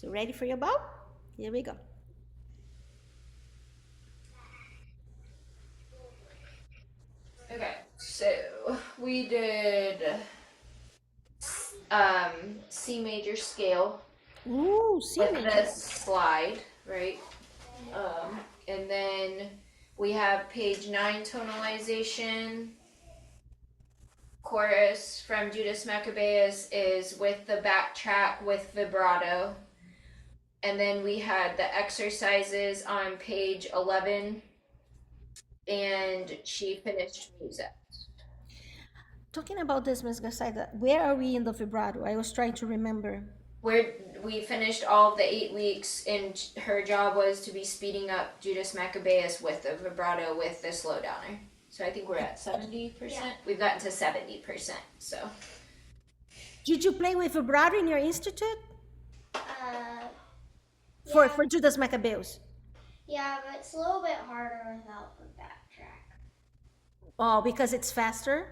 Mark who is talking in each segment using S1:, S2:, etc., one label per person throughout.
S1: So ready for your bow? Here we go.
S2: Okay, so we did C major scale
S1: Ooh, C
S2: with
S1: major.
S2: this slide, right? And then we have page 9 tonalization. Chorus from Judas Maccabeus is with the backtrack with vibrato. And then we had the exercises on page 11, and she finished music.
S1: Talking about this, Ms. Garcia, where are we in the vibrato? I was trying to remember.
S2: Where we finished all of the 8 weeks, and her job was to be speeding up Judas Maccabeus with the vibrato with the slowdowner. So I think we're at 70%. Yeah. We've gotten to 70%. So
S1: Did you play with vibrato in your institute?
S3: Uh, yeah,
S1: For Judas Maccabeus?
S3: yeah, but it's a little bit harder without the backtrack.
S1: Oh, because it's faster?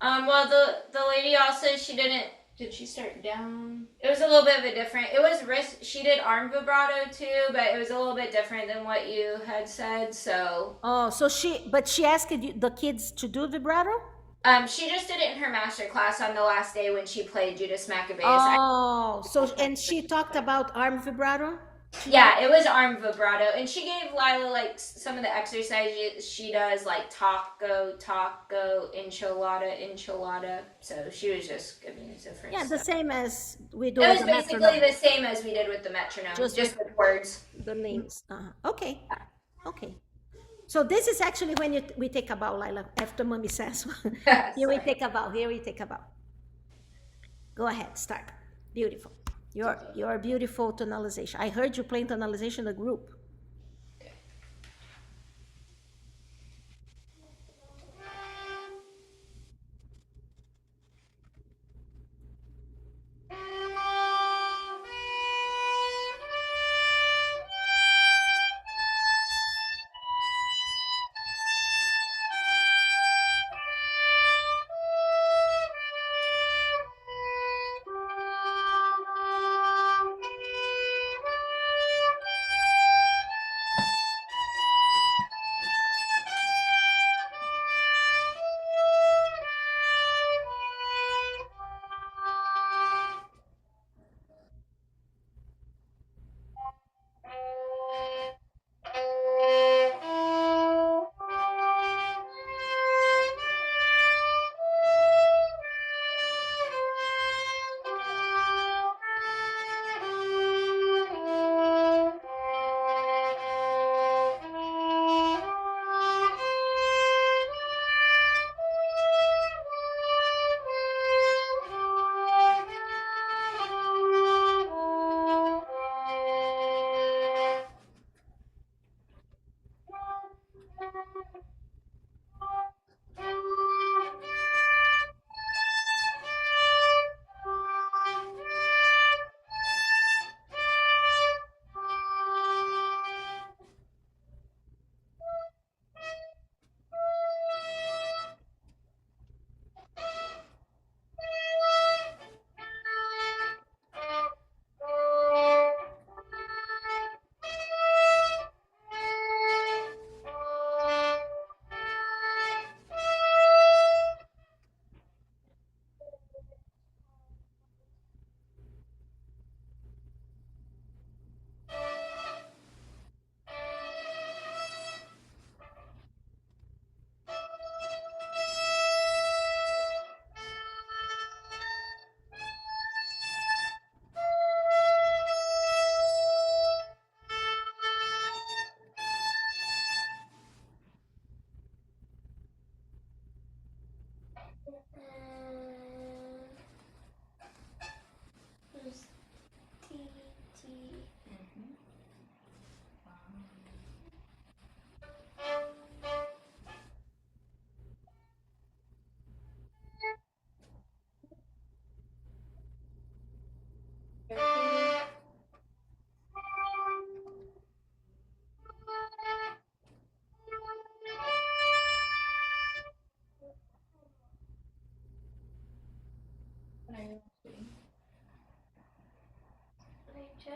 S2: well, the lady also, she didn't. Did she start down? It was a little bit of a different. It was wrist. She did arm vibrato too, but it was a little bit different than what you had said. So,
S1: Oh, but she asked the kids to do vibrato?
S2: she just did it in her master class on the last day when she played Judas Maccabeus.
S1: Oh, so and she talked about arm vibrato to you?
S2: Yeah, it was arm vibrato, and she gave Lyla like some of the exercises she does, like taco, taco, enchilada, enchilada. So she was just giving different
S1: Yeah, the
S2: stuff.
S1: same as we do
S2: It
S1: with
S2: was
S1: the
S2: basically
S1: metronome,
S2: the same as we did with the metronome,
S1: just with
S2: just with words.
S1: the names. Okay, okay. So this is actually when we take a bow, Lila, after mommy says. Here we
S2: Sorry.
S1: take a bow, here we take a bow. Go ahead, start. Beautiful. Your beautiful tonalization. I heard you playing tonalization in the group.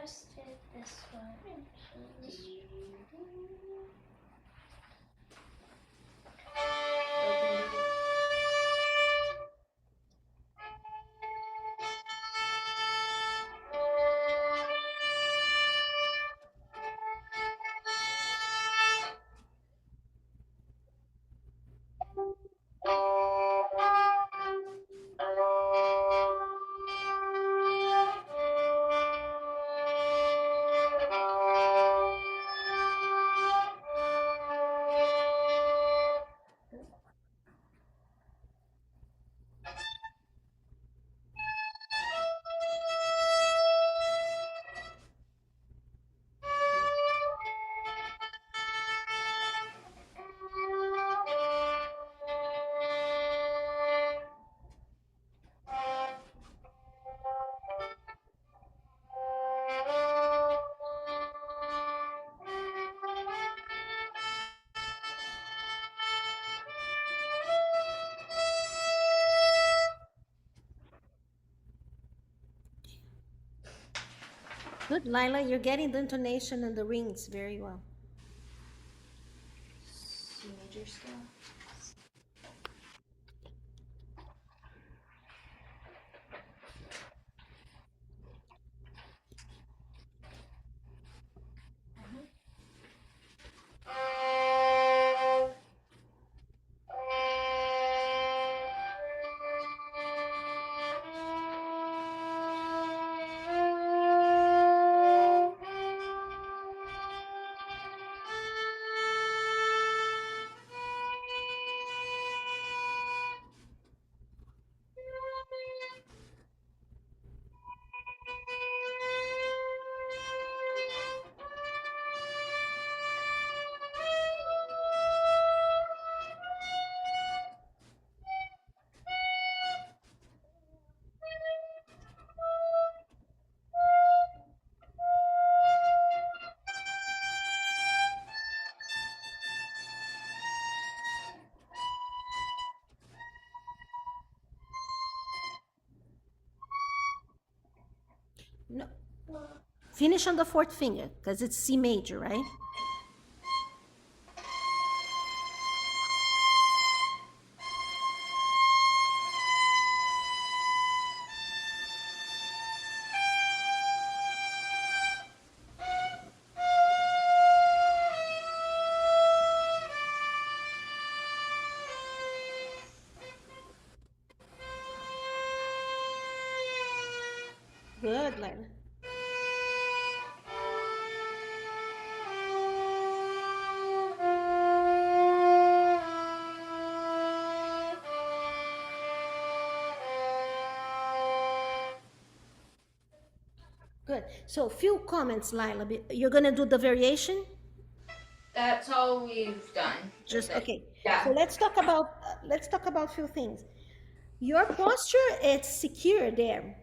S3: adjusted this one.
S1: Good, Lila. You're getting the intonation and the rings very well.
S2: C major scale.
S1: No. Finish on the fourth finger because it's C major, right? Good, Lila. Good. So, few comments, Lila. You're gonna do the variation.
S2: That's all we've done.
S1: Just
S2: with it.
S1: okay.
S2: Yeah.
S1: So let's talk about a few things. Your posture is secure there.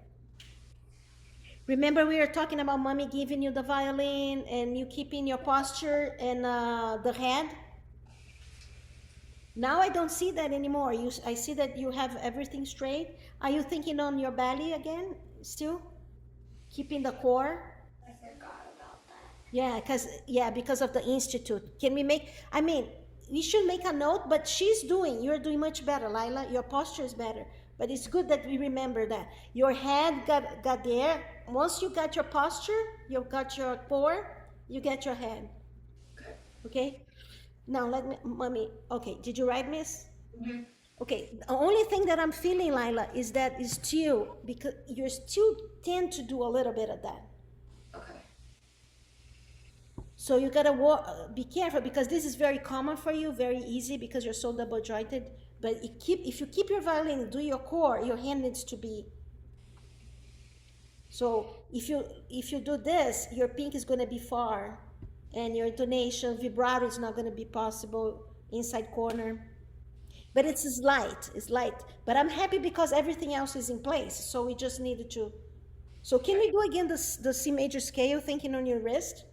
S1: Remember we were talking about mommy giving you the violin and you keeping your posture and the head. Now I don't see that anymore. I see that you have everything straight. Are you thinking on your belly again? Still keeping the core?
S3: I forgot about that.
S1: Yeah, because of the institute. Can we make? I mean, we should make a note. But you're doing much better, Lila. Your posture is better. But it's good that we remember that your head got there. Once you got your posture, you got your core, you get your head.
S2: Okay.
S1: Okay. Now let me, mommy. Okay, did you write, Miss?
S2: Mm-hmm.
S1: Okay, the only thing that I'm feeling, Lila, is that is still because you still tend to do a little bit of that.
S2: Okay.
S1: So you gotta be careful because this is very common for you, very easy because you're so double jointed. But if you keep your violin, do your core, your hand needs to be. So if you do this, your pink is gonna be far, and your intonation, vibrato is not gonna be possible inside corner. But it's light, it's light. But I'm happy because everything else is in place. So we just needed to. So can we do again the C major scale, thinking on your wrist?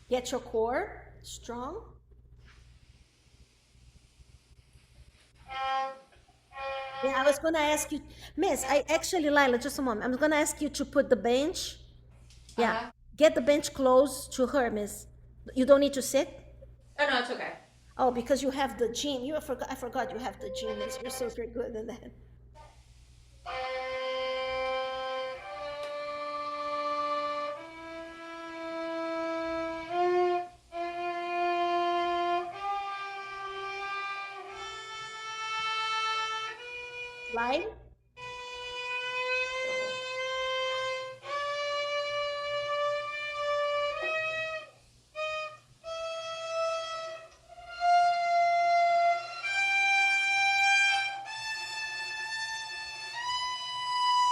S1: Get your core strong. Yeah, I was gonna ask you, Miss. I actually, Lila, just a moment. I'm gonna ask you to put the bench. Yeah,
S2: Uh-huh.
S1: get the bench close to her, Miss. You don't need to sit.
S2: Oh no, it's okay.
S1: Oh, because you have the gene. You forgot. I forgot you have the gene, Miss. You're super good at that. Slide.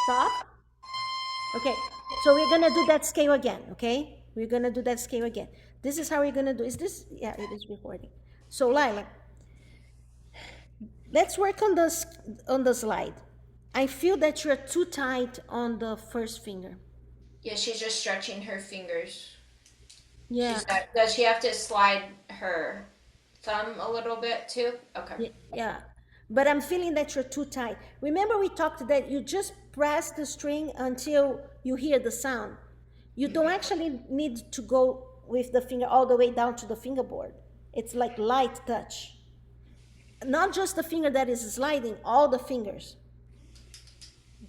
S1: Stop. Okay. So we're gonna do that scale again. Okay. We're gonna do that scale again. This is how we're gonna do. Is this? Yeah, it is recording. So Lila, let's work on the slide. I feel that you're too tight on the first finger.
S2: Yeah, she's just stretching her fingers.
S1: Yeah.
S2: Does she have to slide her thumb a little bit too? Okay.
S1: Yeah. But I'm feeling that you're too tight. Remember we talked that you just press the string until you hear the sound. You don't actually need to go with the finger all the way down to the fingerboard. It's like light touch. Not just the finger that is sliding, all the fingers.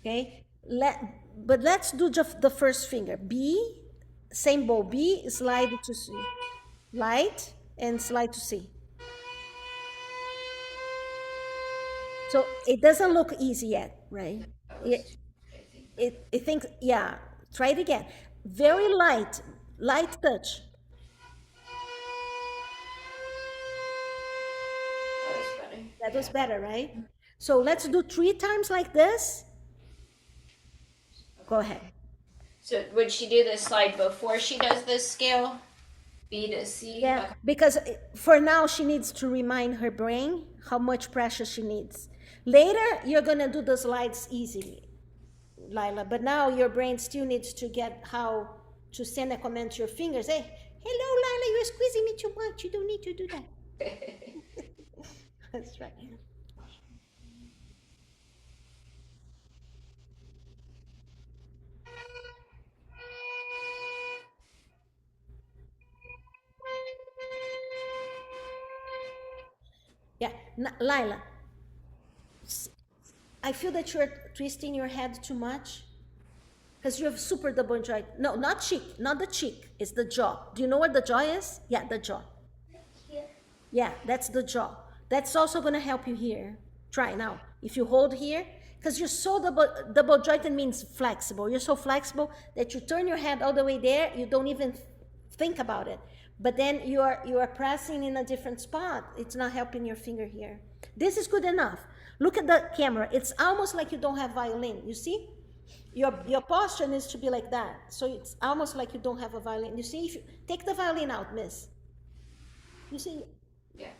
S1: Okay? But let's do just the first finger. B, same bow. B, slide to C. Light and slide to C. So it doesn't look easy yet, right?
S2: That was
S1: It,
S2: I think
S1: it thinks, yeah, try it again. Very light, light touch.
S2: that was better.
S1: That was
S2: Yeah.
S1: better, right? So let's do 3 times like this. Go ahead.
S2: So would she do this slide before she does this scale? B to C?
S1: Yeah,
S2: Okay.
S1: because for now she needs to remind her brain how much pressure she needs. Later, you're gonna do the slides easily, Lila, but now your brain still needs to get how to send a command to your fingers. Hey, hello, Lila, you're squeezing me too much. You don't need to do that. That's right. Yeah, Lila, I feel that you're twisting your head too much because you have super double joint. No, not cheek, not the cheek. It's the jaw. Do you know where the jaw is? Yeah, the jaw.
S3: Here.
S1: Yeah, that's the jaw. That's also going to help you here. Try now. If you hold here, because you're so double jointed means flexible. You're so flexible that you turn your head all the way there, you don't even think about it. But then you are pressing in a different spot. It's not helping your finger here. This is good enough. Look at the camera. It's almost like you don't have violin. You see? Your posture needs to be like that. So it's almost like you don't have a violin. You see, if you take the violin out, miss. You see,
S2: Yeah.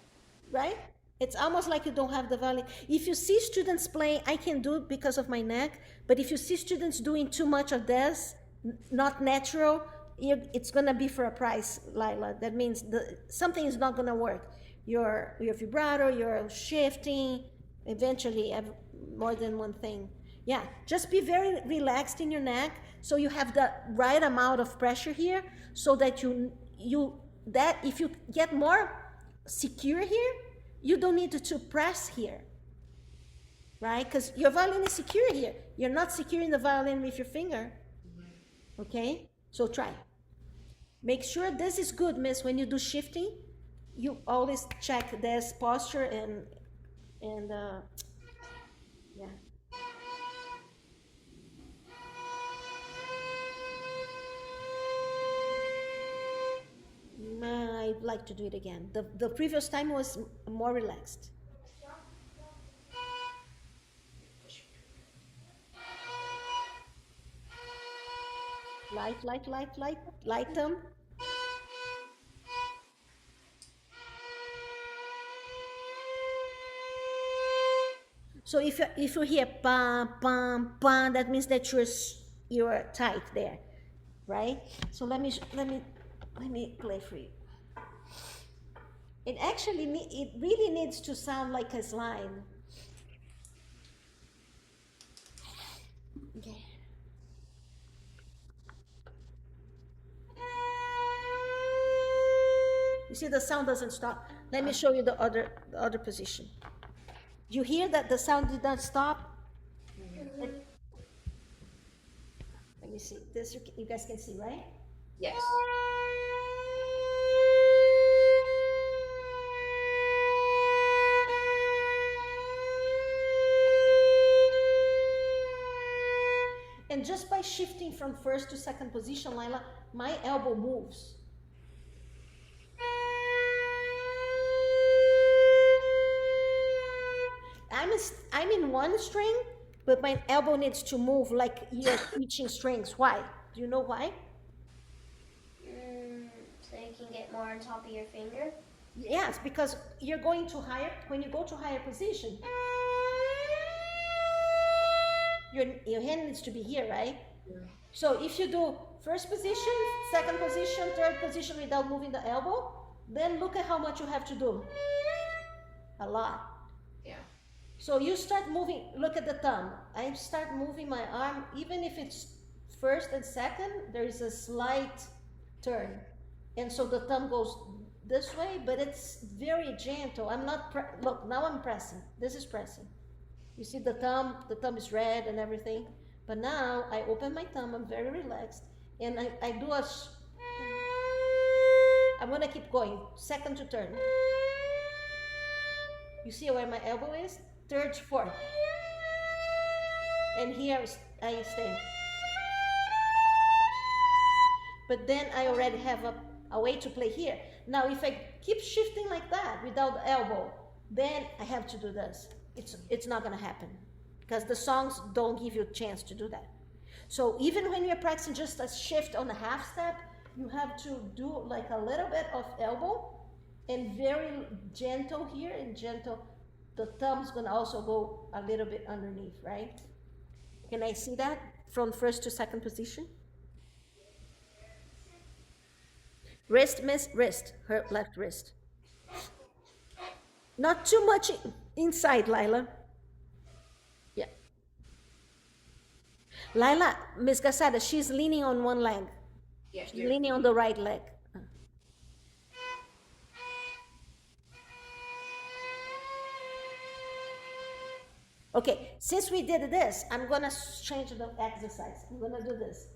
S1: right? It's almost like you don't have the violin. If you see students playing, I can do it because of my neck, but if you see students doing too much of this, not natural, it's gonna be for a price, Lila. That means something is not gonna work. Your vibrato, your shifting, eventually have more than one thing. Yeah, just be very relaxed in your neck so you have the right amount of pressure here so that that if you get more secure here, you don't need to press here, right? Because your violin is secure here. You're not securing the violin with your finger, okay? So try. Make sure this is good, miss. When you do shifting, you always check this posture and yeah. I'd like to do it again. The previous time was more relaxed. Light them. So if you hear pam pam pam, that means that you're tight there, right? So let me play for you. It really needs to sound like a slide. see the sound doesn't stop. Let me show you the other position. You hear that the sound did not stop? Let me see. This you guys can see, right?
S2: Yes.
S1: And just by shifting from first to second position, Lyla, my elbow moves. I'm in one string, but my elbow needs to move like you're switching strings. Why? Do you know why?
S3: So you can get more on top of your finger.
S1: Yes, because you're going to higher, when you go to higher position, your hand needs to be here, right?
S2: Yeah.
S1: So if you do first position, second position, third position without moving the elbow, then look at how much you have to do. A lot.
S2: Yeah.
S1: So you start moving, look at the thumb. I start moving my arm, even if it's first and second, there is a slight turn. And so the thumb goes this way, but it's very gentle. I'm not, look, now I'm pressing. This is pressing. You see the thumb is red and everything. But now I open my thumb, I'm very relaxed. And I do I'm gonna keep going, second to third. You see where my elbow is? Third to fourth. And here I stay. But then I already have a way to play here. Now if I keep shifting like that without the elbow, then I have to do this. It's not gonna happen because the songs don't give you a chance to do that. So even when you're practicing just a shift on a half step, you have to do like a little bit of elbow and very gentle here and gentle. The thumb's gonna also go a little bit underneath, right? Can I see that from first to second position? Wrist, miss, wrist, her left wrist. Not too much inside, Lyla. Yeah. Lyla, Miss Gasada, she's leaning on one leg.
S2: Yeah.
S1: She's leaning on the right leg. Okay, since we did this, I'm gonna change the exercise. I'm gonna do this.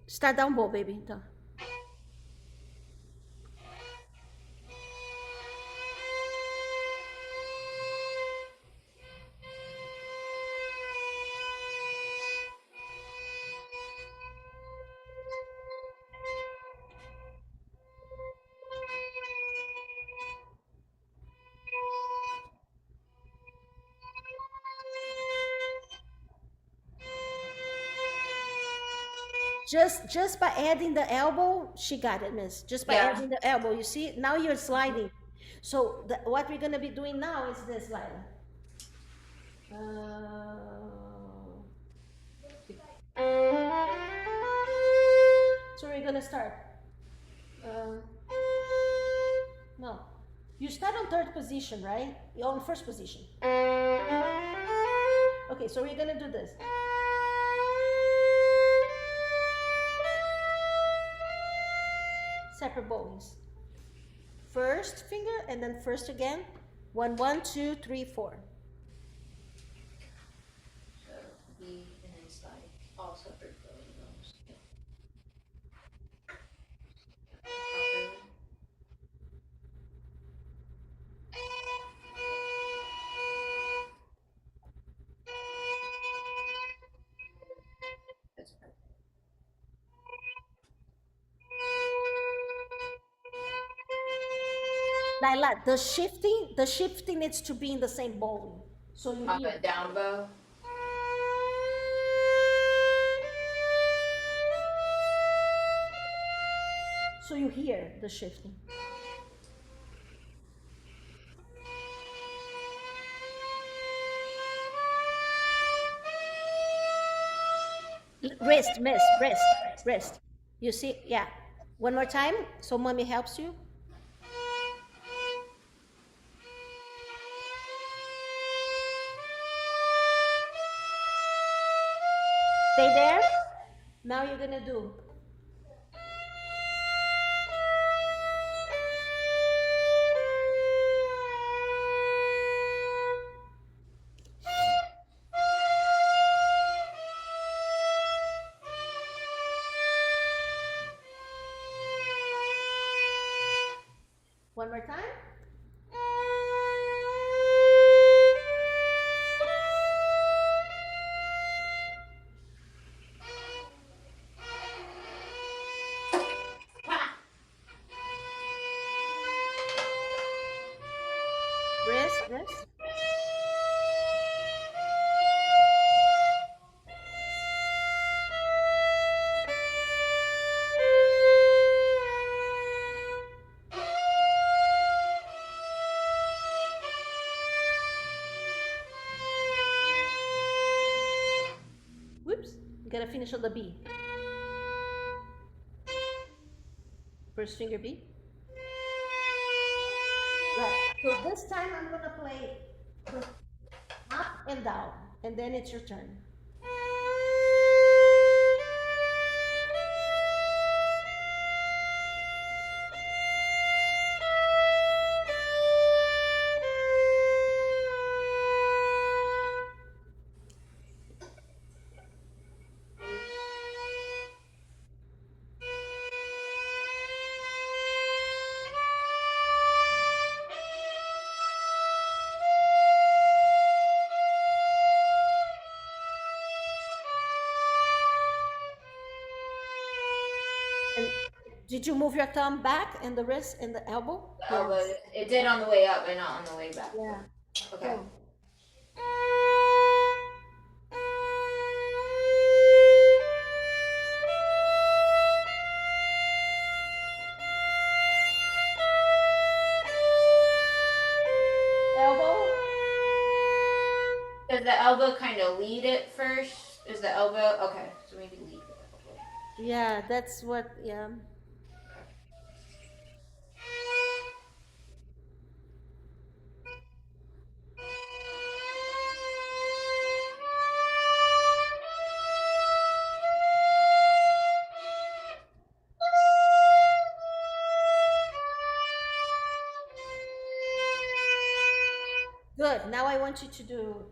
S1: Start down bow, baby. Então. Just by adding the elbow, she got it, miss. Just by adding the elbow, you see? Now you're sliding. So what we're gonna be doing now is this, Lyla. So we're gonna start. No. You start on third position, right? You're on first position. Okay, so we're gonna do this. Separate bowings. First finger and then first again. 1, 1, 2, 3, 4.
S2: So B and then slide all separate bowing bones. Yeah. Properly. That's perfect.
S1: Lyla, the shifting needs to be in the same bowing. So you
S2: Up
S1: hear.
S2: and down bow.
S1: So you hear the shifting. Wrist, miss, wrist, wrist. You see, yeah. One more time, so mommy helps you. Stay there. Now you're gonna do. One more time. Wrist, wrist. Whoops, you gotta finish on the B. First finger B. Right, so this time I'm gonna play up and down, and then it's your turn. And did you move your thumb back and the wrist and the elbow?
S2: Elbow. It did on the way up, but not on the way back.
S1: Yeah.
S2: Okay.
S1: Cool. Elbow.
S2: Does the elbow kind of lead it first? Is the elbow okay? So maybe lead the elbow.
S1: Yeah, that's what. Yeah. Good. Now I want you to do.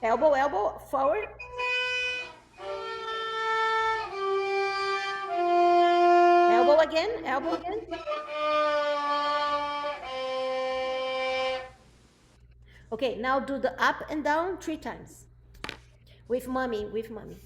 S1: Elbow, elbow, forward. Elbow again, elbow again. Okay, now do the up and down 3 times. With mommy, with mommy.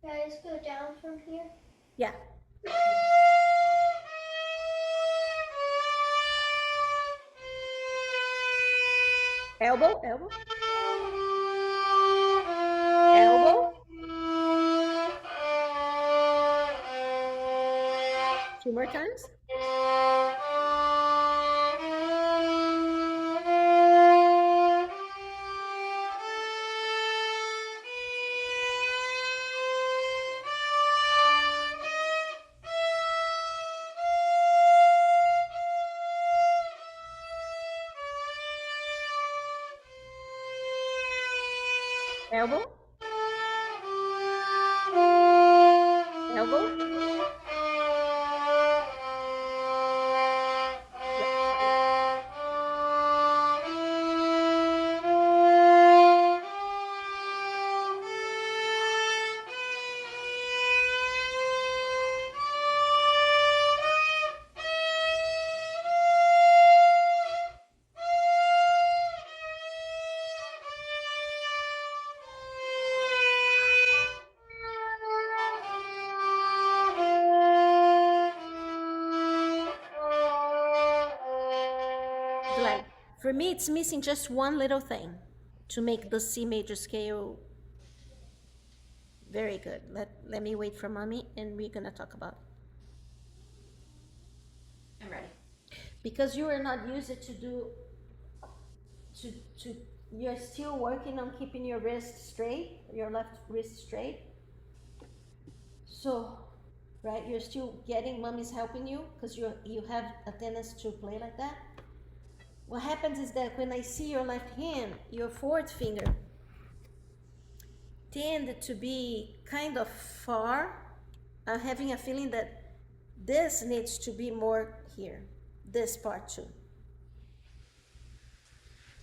S3: Guys, go down from here.
S1: Yeah. Elbow, elbow. Elbow. 2 more times. elbow, elbow. Yeah, Glenn, for me, it's missing just one little thing to make the C major scale very good. Let me wait for mommy, and we're gonna talk about it.
S2: I'm ready.
S1: Because you are not used to do to to you're still working on keeping your wrist straight, your left wrist straight. So, right, you're still getting mommy's helping you because you have a tendency to play like that. What happens is that when I see your left hand, your fourth finger tend to be kind of far. I'm having a feeling that this needs to be more here, this part too.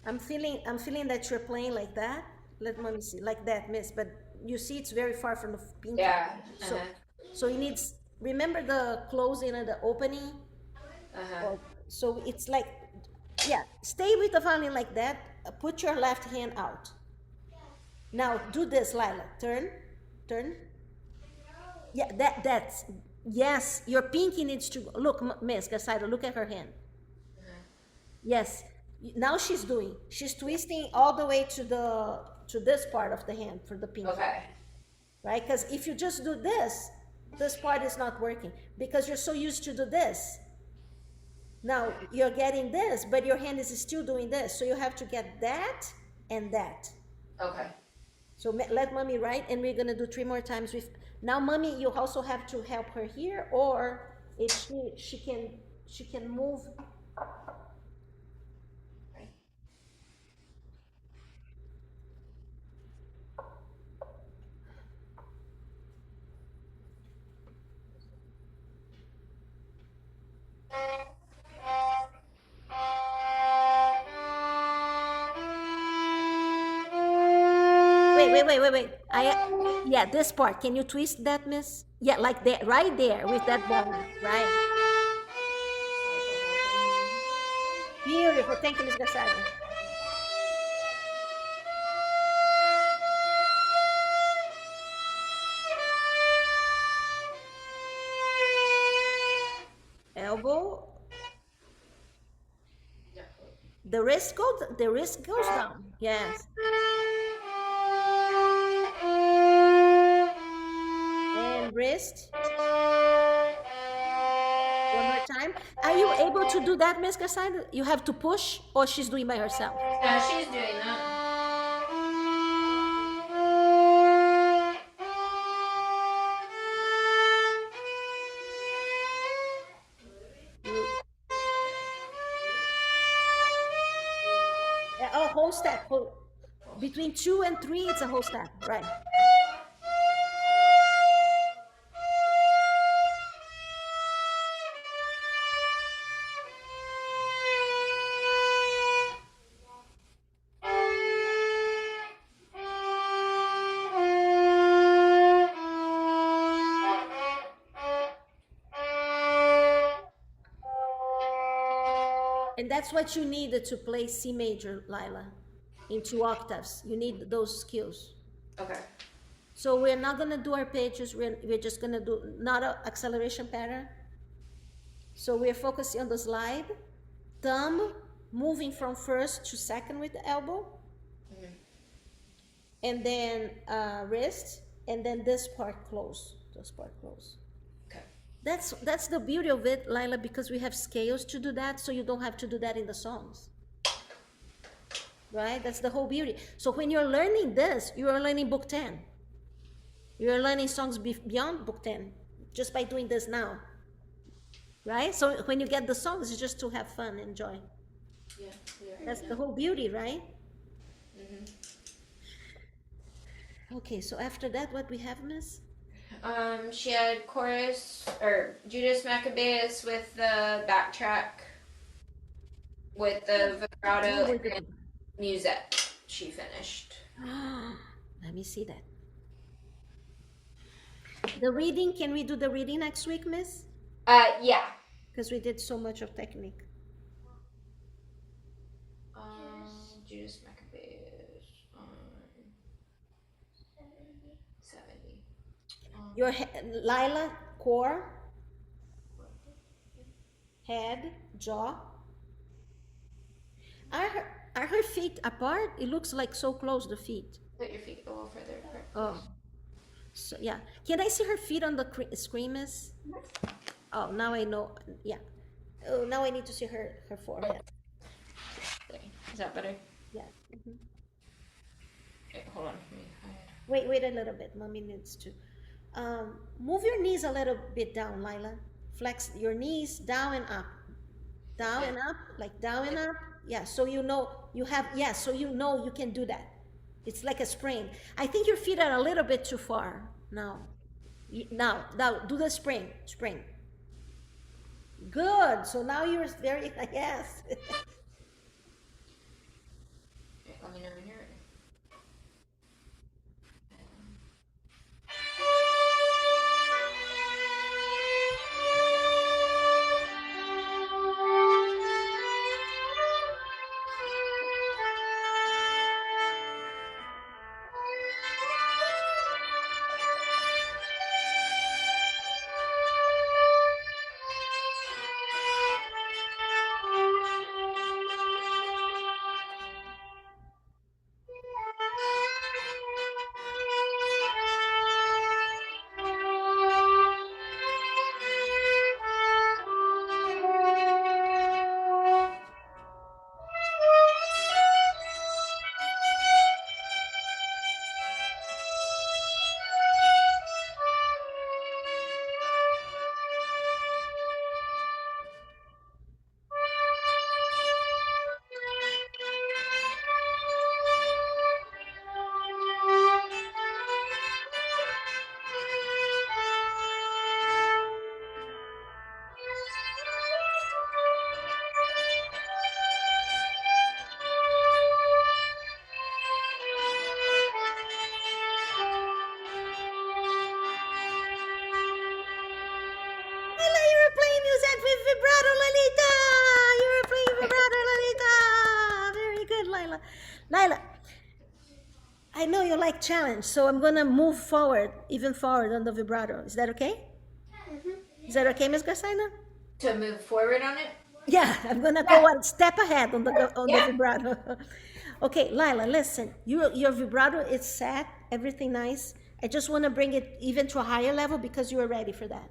S1: I'm feeling that you're playing like that. Let mommy see, like that, miss. But you see, it's very far from the pinky.
S2: Yeah.
S1: So,
S2: Uh-huh.
S1: so it needs. Remember the closing and the opening.
S2: Uh-huh.
S1: So it's like, yeah. Stay with the violin like that. Put your left hand out. Now do this, Lila. Turn, turn. Yeah, that's yes. Your pinky needs to look, Miss Casado. Look at her hand. Yes. Now she's doing. She's twisting all the way to this part of the hand for the pinky,
S2: Okay.
S1: right? Because if you just do this, this part is not working because you're so used to do this. Now you're getting this, but your hand is still doing this. So you have to get that and that.
S2: Okay.
S1: So let mommy write, and we're gonna do 3 more times with. Now, mommy, you also have to help her here, or if she can move. Wait. Yeah, this part. Can you twist that, miss? Yeah, like that, right there with that ball, right? Beautiful. Thank you, Miss Gasado. Elbow. The wrist goes down. Yes. And wrist. One more time. Are you able to do that, Miss Gasado? You have to push, or she's doing by herself?
S2: She's doing that.
S1: A whole step. Between 2 and 3, it's a whole step, right? And that's what you needed to play C major, Lila, in 2 octaves. You need those skills.
S2: Okay.
S1: So we're not gonna do arpeggios. We're just gonna do not an acceleration pattern. So we're focusing on the slide, thumb moving from first to second with the elbow, and then wrist, and then this part close. This part close.
S2: Okay.
S1: That's the beauty of it, Lila, because we have scales to do that, so you don't have to do that in the songs. Right? That's the whole beauty. So when you're learning this, you are learning book 10. You're learning songs beyond book 10 just by doing this now. Right? So when you get the songs, it's just to have fun, enjoy.
S2: Yeah.
S1: That's the whole beauty, right? Okay, so after that, what we have, Miss?
S2: She had chorus or Judas Maccabeus with the backtrack, with the
S1: Where
S2: vibrato
S1: was it?
S2: and musette. She finished.
S1: Let me see that. The reading, can we do the reading next week, Miss?
S2: Yeah.
S1: Because we did so much of technique.
S2: Judas Maccabeus on 70.
S1: Your Lila, core, head, jaw. Are her, are her feet apart? It looks like so close, the feet.
S2: Put your feet a little further apart,
S1: Oh,
S2: please.
S1: so yeah. Can I see her feet on the screen, Miss? Oh, now I know. Yeah. Oh, now I need to see her forehead.
S2: Sorry. Is that better?
S1: Yeah. Mhm.
S2: Okay, hold on. Let me hide.
S1: Wait a little bit. Mommy needs to. Move your knees a little bit down, Lila. Flex your knees down and up. Down and up, like down and up. Yeah, so you know you have, yeah, so you know you can do that. It's like a spring. I think your feet are a little bit too far now. Now, do the spring. Good. So now you're very, yes.
S2: Okay, let me know when you're ready.
S1: Lila, you were playing music with vibrato, Lalita. You were playing vibrato, Lalita. Very good, Lila. Lila, I know you like challenge, so I'm gonna move forward, even forward on the vibrato. Is that okay? Is that okay, Miss Garcina?
S2: To move forward on it?
S1: Yeah, I'm gonna go one step ahead on the
S2: Yeah.
S1: vibrato. Okay, Lila, listen. Your vibrato is set, everything nice. I just want to bring it even to a higher level because you are ready for that.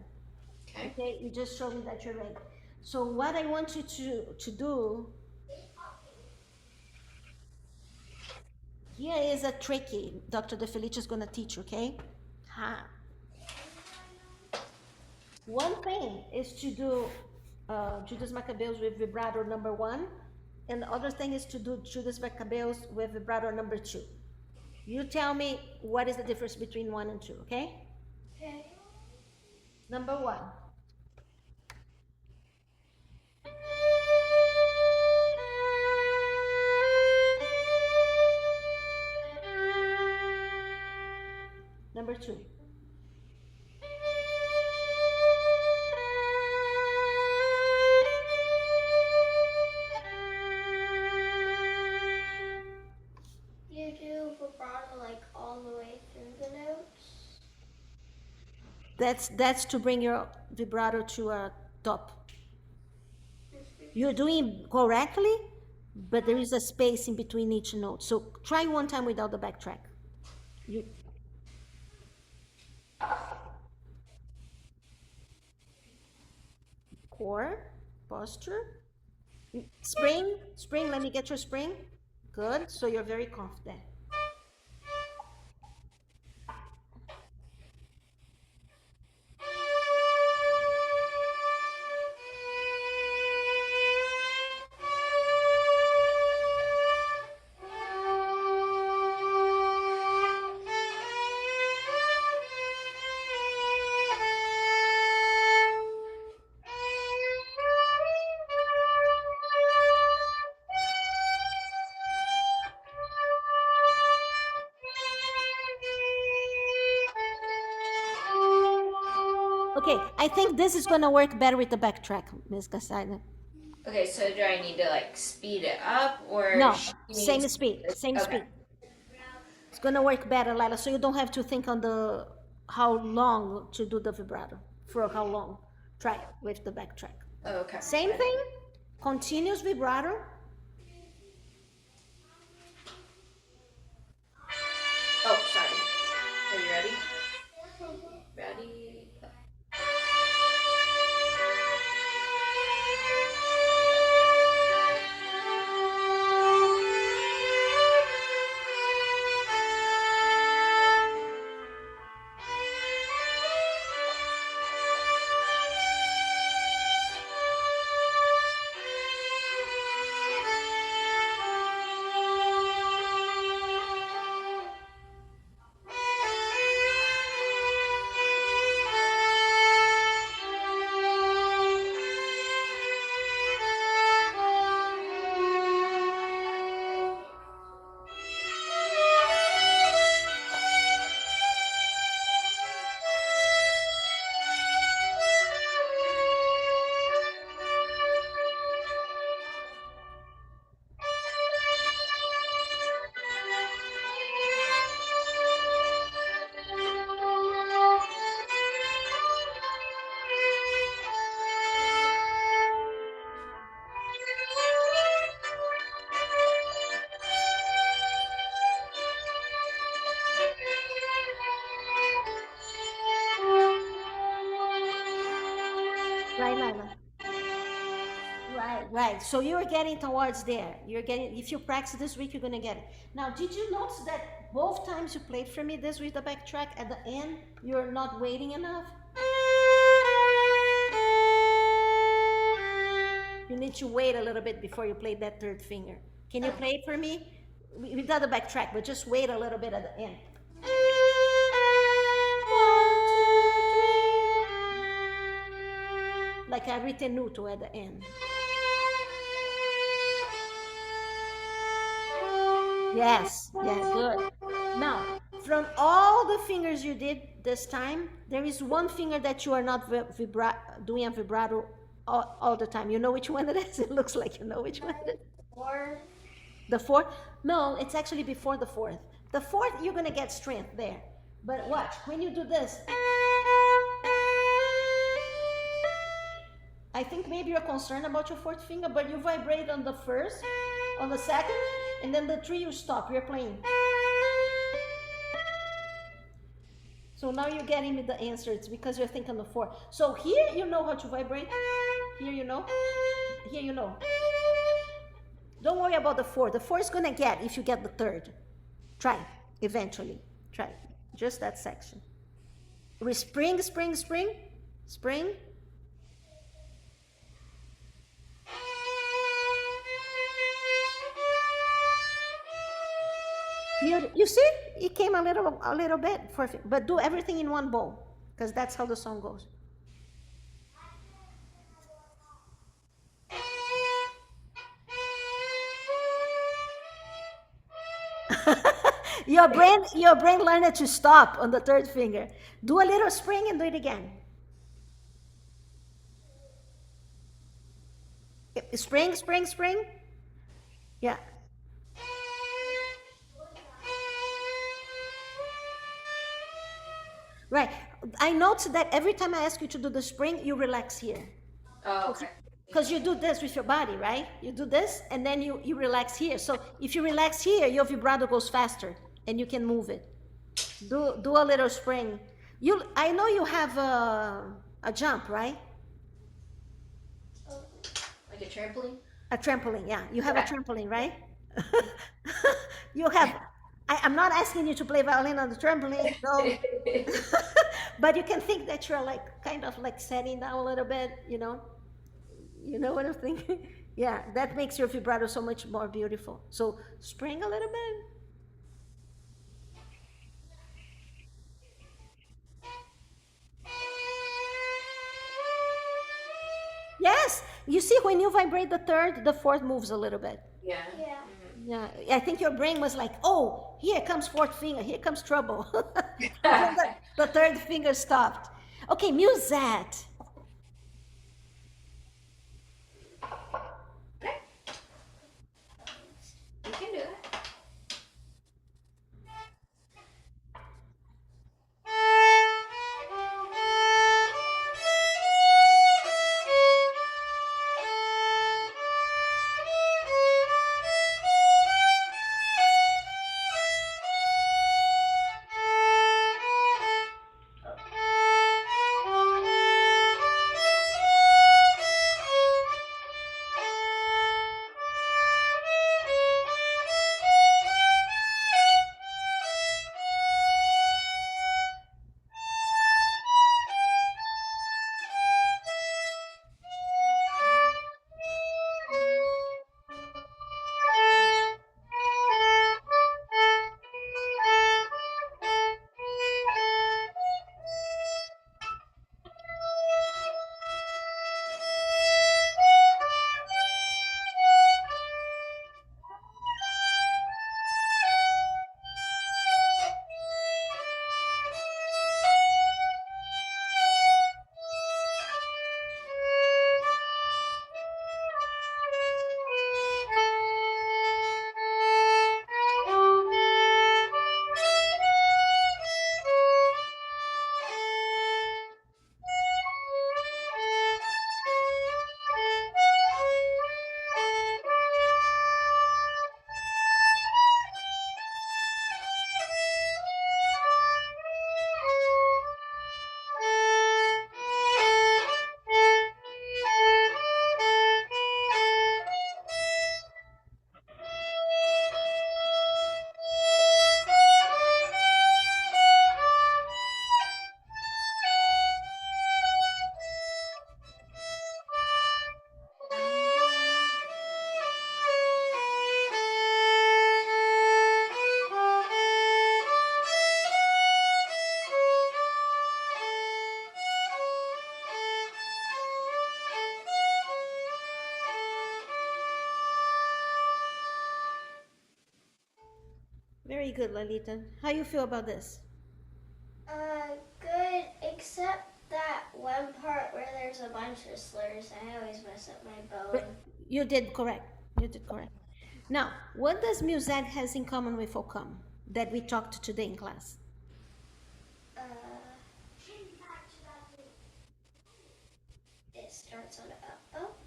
S2: Okay.
S1: Okay, you just showed me that you're ready. So what I want you to do here is a tricky. Dr. De Felice is gonna teach, okay? Ha. One thing is to do Judas Maccabeus with vibrato number 1, and the other thing is to do Judas Maccabeus with vibrato number 2. You tell me what is the difference between 1 and 2, okay?
S3: Okay.
S1: Number 1. Number 2.
S3: You do vibrato like all the way through the notes.
S1: That's to bring your vibrato to a top. You're doing correctly, but there is a space in between each note. So try one time without the backtrack. You core, posture, spring. Let me get your spring. Good. So you're very confident. Okay, I think this is gonna work better with the backtrack, Miss Casaida.
S2: Okay, so do I need to like speed it up or
S1: No,
S2: she
S1: same
S2: needs
S1: speed,
S2: this?
S1: same
S2: Okay.
S1: speed. It's gonna work better, Lila, so you don't have to think on the how long to do the vibrato, for how long. Try it with the backtrack.
S2: Okay.
S1: Same thing, continuous vibrato.
S2: Oh, sorry. Are you ready? Ready?
S1: Right, Lila? Right, right. So you're getting towards there. You're getting, if you practice this week, you're gonna get it. Now, did you notice that both times you played for me this with the backtrack, at the end, you're not waiting enough? You need to wait a little bit before you play that third finger. Can you play it for me? We got the backtrack, but just wait a little bit at the end. 1, 2, 3. Like a ritenuto at the end. Yes, yeah, good. Now, from all the fingers you did this time, there is one finger that you are not doing a vibrato all the time. You know which one it is? It looks like you know which one it is.
S3: Fourth.
S1: The fourth? No, it's actually before the fourth. The fourth, you're gonna get strength there. But watch, when you do this, I think maybe you're concerned about your fourth finger, but you vibrate on the first, on the second, and then the 3 you stop. You're playing. So now you're getting me the answer. It's because you're thinking the 4. So here you know how to vibrate. Here you know. Here you know. Don't worry about the 4. The 4 is gonna get if you get the 3rd. Try eventually. Try just that section. Spring, spring, spring, spring. You see, it came a little bit, but do everything in one bowl, because that's how the song goes. your brain learned to stop on the 3rd finger. Do a little spring and do it again. Spring, spring, spring. Yeah. Right. I noticed that every time I ask you to do the spring, you relax here.
S2: Oh, okay.
S1: Because you do this with your body, right? You do this, and then you relax here. So if you relax here, your vibrato goes faster, and you can move it. Do a little spring. I know you have a jump, right?
S2: Like a trampoline?
S1: A trampoline, yeah. You have a trampoline, right? You have. I'm not asking you to play violin on the trampoline, no. But you can think that you're like kind of like setting down a little bit, you know. You know what I'm thinking? Yeah, that makes your vibrato so much more beautiful. So spring a little bit. Yes, you see, when you vibrate the 3rd, the 4th moves a little bit.
S2: Yeah.
S3: Yeah.
S1: Yeah, I think your brain was like, oh, here comes 4th finger, here comes trouble. And then the 3rd finger stopped. Okay, musette.
S2: Okay. You can do it.
S1: Very good, Lalita. How you feel about this?
S3: Good, except that one part where there's a bunch of slurs. I always mess up my bone.
S1: You did correct. You did correct. Now, what does musette has in common with Ocam that we talked today in class?
S3: It starts on a up.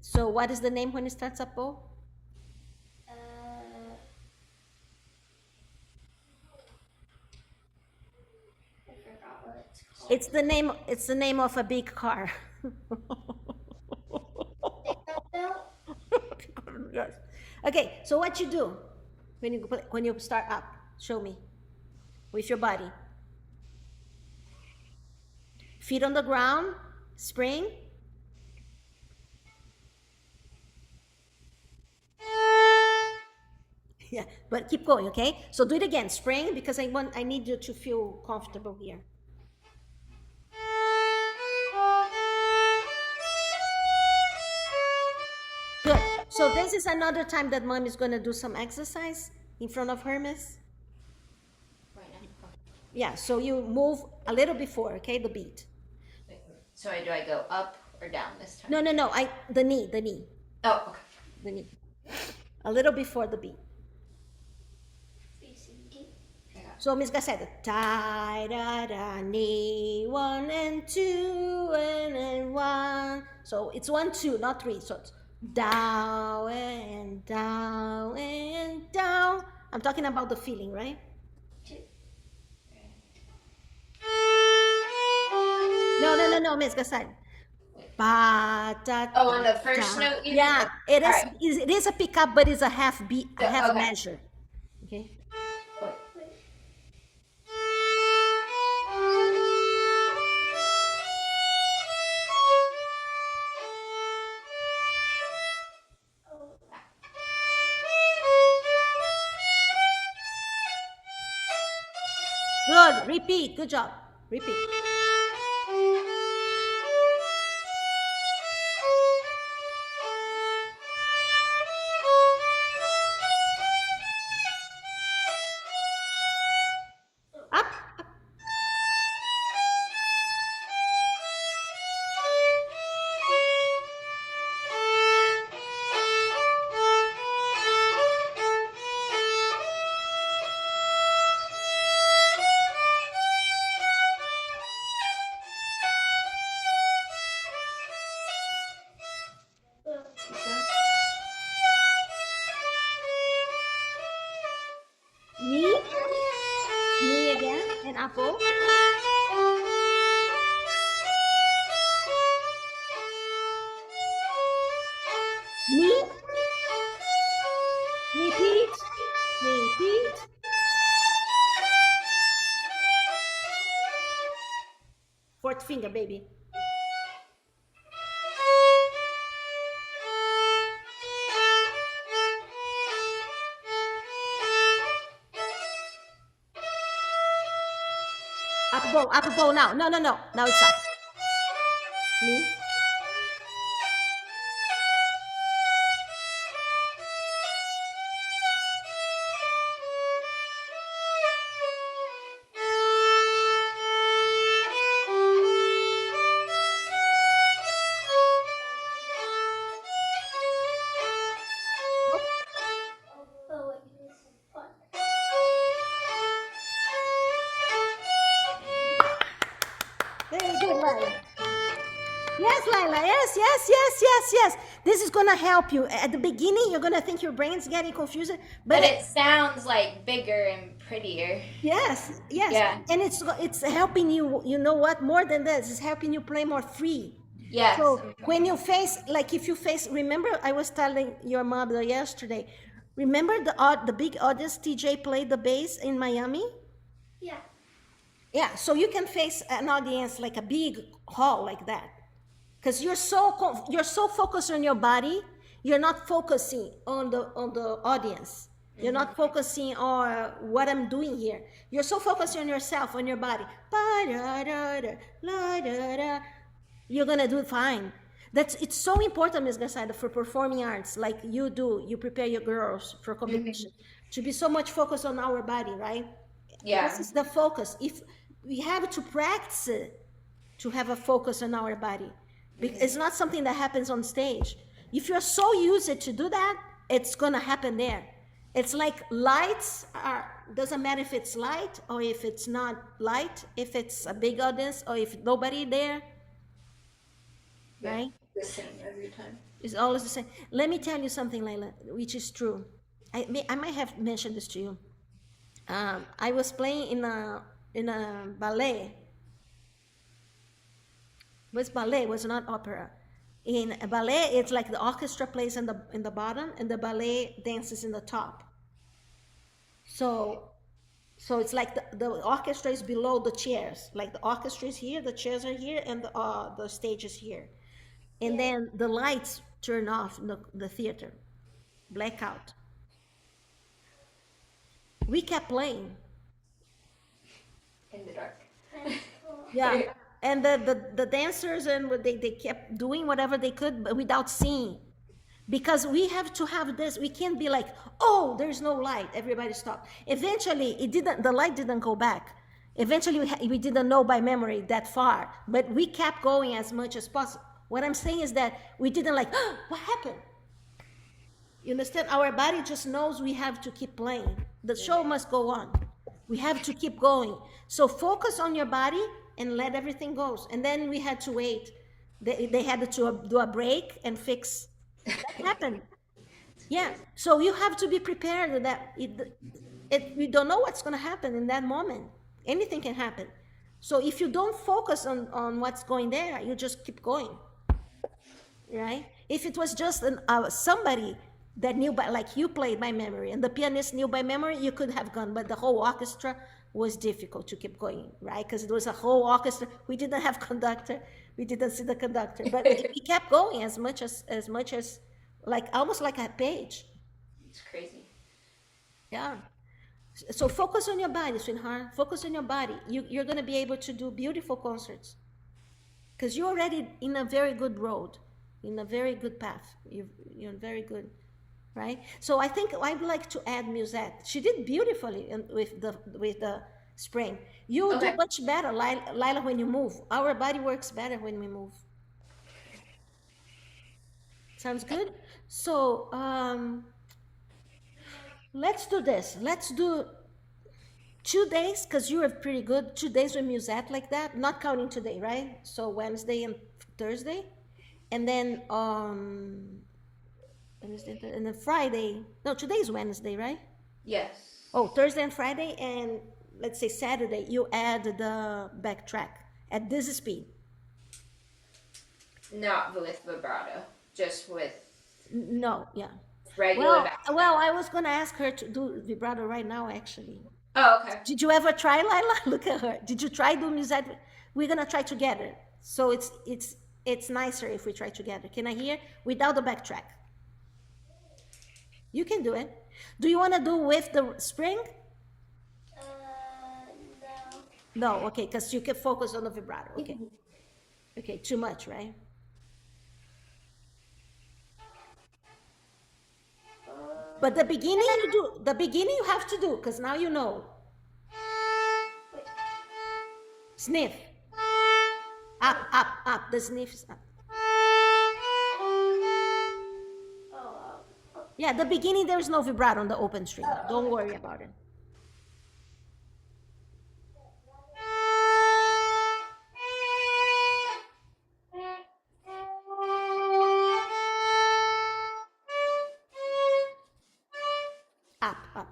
S1: So, what is the name when it starts up bow?
S3: I forgot what it's called.
S1: It's the name. It's the name of a big car. Yes. Okay. So what you do when you start up? Show me with your body. Feet on the ground. Spring. Yeah, but keep going, okay? So do it again. Spring, because I need you to feel comfortable here. Good. So this is another time that mom is going to do some exercise in front of Hermes.
S2: Right now.
S1: Yeah, so you move a little before, okay, the beat.
S2: So do I go up or down this time?
S1: No. The knee.
S2: Oh, okay.
S1: The knee. A little before the beat. So Miss Gaceta, da da da, knee, 1 and 2 and 1. So it's 1 2, not 3. So it's down and down and down. I'm talking about the feeling, right? No, Miss Gaceta. Ba, da,
S2: Oh, on the first
S1: da.
S2: note?
S1: Yeah, it is.
S2: Right.
S1: It is a pickup, but it's a half beat, a half
S2: Okay.
S1: measure. Okay. Good. Repeat. Good job. Repeat. Up. And apple. Me. Repeat. Repeat. Fourth finger, baby. Up bow. Up bow now. No, no, no. Now it's up. Me.
S3: Oh, wait, this is fun.
S1: Very good, Lila. Yes, Lila. Yes, yes, yes, yes, yes. This is gonna help you. At the beginning, you're gonna think your brain's getting confused, but
S2: But it sounds like bigger and prettier.
S1: yes, yes,
S2: Yeah.
S1: and it's helping you. You know what? More than this, it's helping you play more free.
S2: Yes.
S1: So when you face, like if you face, remember I was telling your mother yesterday. Remember the big audience TJ played the bass in Miami?
S3: Yeah.
S1: Yeah. So you can face an audience like a big hall like that, because you're so focused on your body, you're not focusing on the audience. You're not focusing on what I'm doing here. You're so focused on yourself, on your body. Ba-da-da-da, la-da-da. You're gonna do fine. It's so important, Ms. Gasada, for performing arts like you do. You prepare your girls for competition to be so much focused on our body, right?
S2: Yeah.
S1: This is the focus. If we have to practice it to have a focus on our body, it's not something that happens on stage. If you're so used to do that, it's gonna happen there. It's like lights are, doesn't matter if it's light or if it's not light, if it's a big audience or if nobody there, right?
S2: The same every time.
S1: It's always the same. Let me tell you something, Layla, which is true. I might have mentioned this to you. I was playing in a ballet. It was ballet, it was not opera. In a ballet, it's like the orchestra plays in the bottom and the ballet dances in the top. So it's like the orchestra is below the chairs. Like the orchestra is here, the chairs are here, and the stage is here. And then the lights turn off in the theater, blackout. We kept playing.
S2: In the dark.
S1: Yeah. And the dancers and they kept doing whatever they could but without seeing. Because we have to have this, we can't be like, oh, there's no light, everybody stop. Eventually, the light didn't go back. Eventually, we didn't know by memory that far, but we kept going as much as possible. What I'm saying is that we didn't like, oh, what happened? You understand? Our body just knows we have to keep playing. The show must go on. We have to keep going. So focus on your body and let everything go. And then we had to wait. They had to do a break and fix. That happened. Yeah. So you have to be prepared that we don't know what's going to happen in that moment. Anything can happen. So if you don't focus on what's going there, you just keep going. Right? If it was just somebody that knew like you played by memory and the pianist knew by memory, you could have gone, but the whole orchestra was difficult to keep going, right? Because it was a whole orchestra. We didn't have conductor. We didn't see the conductor, but we kept going as much as like almost like a page.
S2: It's crazy.
S1: Yeah. So focus on your body, sweetheart. Focus on your body. You're going to be able to do beautiful concerts because you're already in a very good road, in a very good path. You're very good. Right? So I think I'd like to add Musette. She did beautifully with the spring. You do much better, Lyla, when you move. Our body works better when we move. Sounds good? So let's do this. Let's do 2 days, because you are pretty good. 2 days with Musette like that, not counting today, right? So Wednesday and Thursday. And then Wednesday, and then Friday. No, today is Wednesday, right?
S2: Yes.
S1: Oh, Thursday and Friday, and let's say Saturday, you add the backtrack at this speed.
S2: Not with vibrato, just with
S1: No, yeah.
S2: regular backtrack.
S1: Well, I was gonna ask her to do vibrato right now, actually.
S2: Oh, okay.
S1: Did you ever try, Lila? Look at her. Did you try doing music? We're gonna try together. So it's nicer if we try together. Can I hear without the backtrack? You can do it. Do you want to do with the spring?
S3: No.
S1: No, okay, because you can focus on the vibrato. Okay. Okay, too much, right? But the beginning you do. The beginning you have to do, because now you know. Sniff. Up, up, up. The sniff is up. Yeah, the beginning there is no vibrato on the open string. Don't worry about it. Up, up.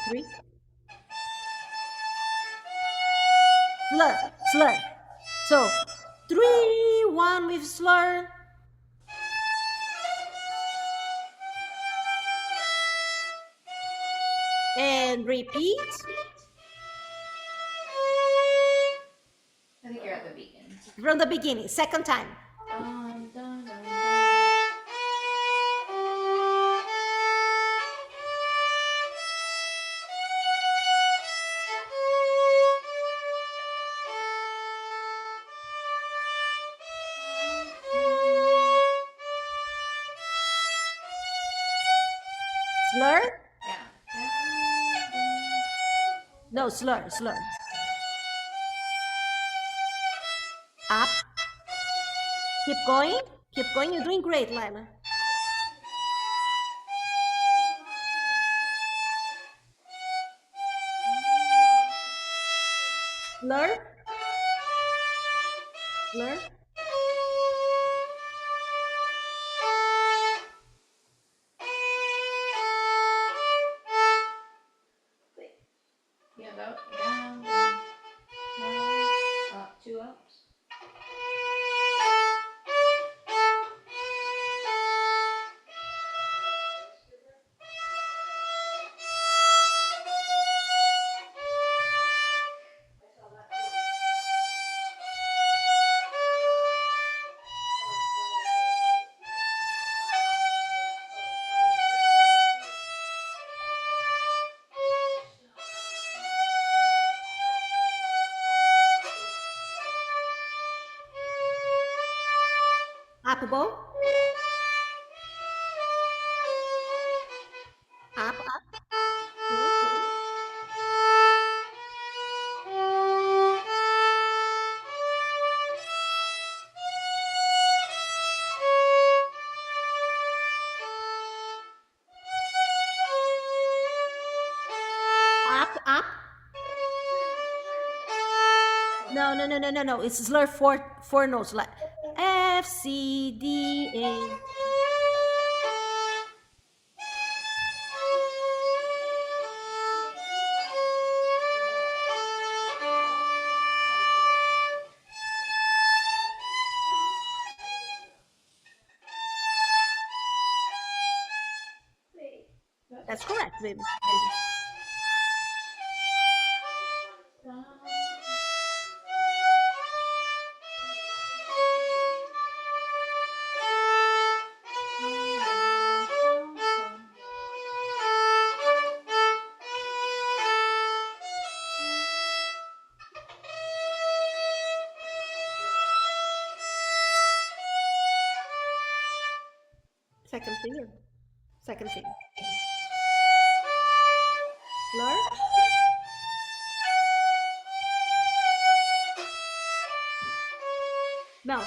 S1: Three. Slur, slur. So 3-1 with slur. And repeat.
S2: I think you're at the beginning.
S1: From the beginning, second time.
S2: Dun, dun, dun,
S1: Slur?
S2: yeah.
S1: No, slur, slur. Up. Keep going. Keep going. You're doing great, Lyla. Slur. Slur.
S2: Yeah, down, down, up, 2 ups.
S1: Up bow. Up, up. Up, up. No, no, no, no, no, no. It's slur four notes like F, C, D, A.
S3: Wait.
S1: That's correct, baby. Second finger. Second finger. Slur. No.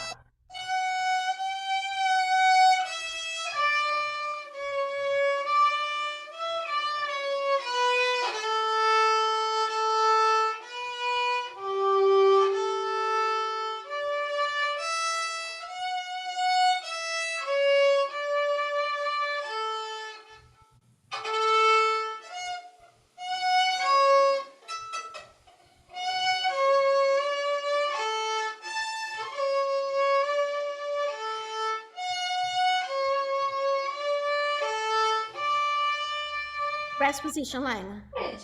S1: Rest position, Lyla.
S2: Good job.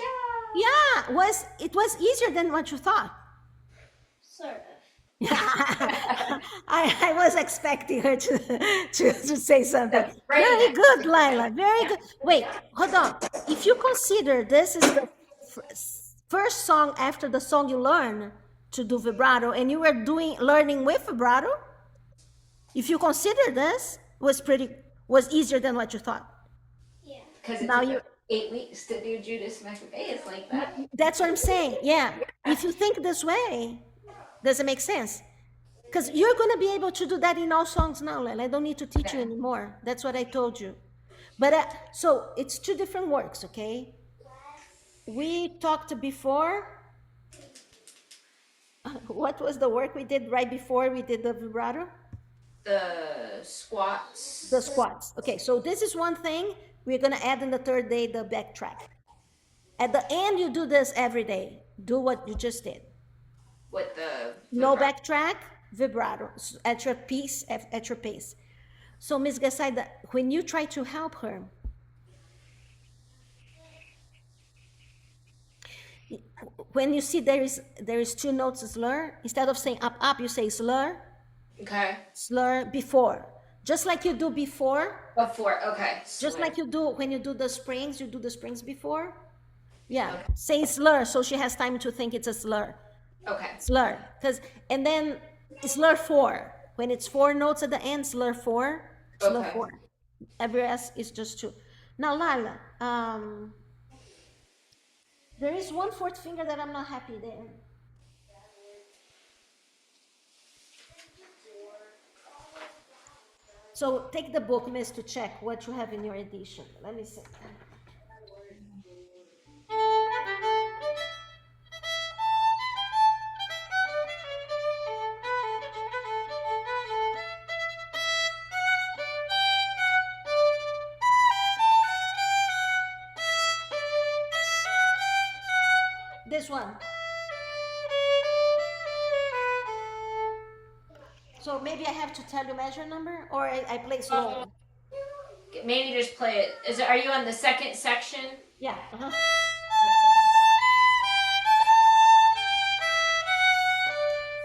S1: Yeah, it was easier than what you thought.
S3: Sort of.
S1: I was expecting her to say something.
S2: The brain
S1: Very good,
S2: exercise.
S1: Lyla. Very
S2: Yeah.
S1: good. Wait, hold on. If you consider this is the first song after the song you learn to do vibrato, and you were learning with vibrato, if you consider this was easier than what you thought.
S3: Yeah.
S2: Because it
S1: Now
S2: took
S1: you
S2: us 8 weeks to do Judas Maccabeus like that.
S1: That's what I'm saying. Yeah. If you think this way, does it make sense? Because you're going to be able to do that in all songs now, Lel. I don't need to teach you
S2: Okay.
S1: anymore. That's what I told you. But so it's two different works, okay? We talked before. What was the work we did right before we did the vibrato?
S2: The squats.
S1: The squats. Okay, so this is one thing. We're going to add in the third day the backtrack. At the end, you do this every day. Do what you just did.
S2: With the
S1: No
S2: vibrato.
S1: backtrack, vibrato at your pace. At your pace. So, Miss Gasaida, when you try to help her, when you see there is two notes slur, instead of saying up, you say slur,
S2: Okay.
S1: slur before, just like you do before,
S2: Before. Okay.
S1: just
S2: Slur.
S1: like you do when you do the springs, you do the springs before. Yeah,
S2: Okay.
S1: say slur, so she has time to think it's a slur.
S2: Okay.
S1: Slur, and then slur four. When it's four notes at the end, slur four, slur
S2: Okay.
S1: four. Every S is just two. Now, Lila, there is one fourth finger that I'm not happy there. So take the book, miss, to check what you have in your edition. Let me see. This one. So maybe I have to tell you measure number, or I play slow.
S2: Maybe just play it. Is it? Are you on the second section?
S1: Yeah. Uh-huh.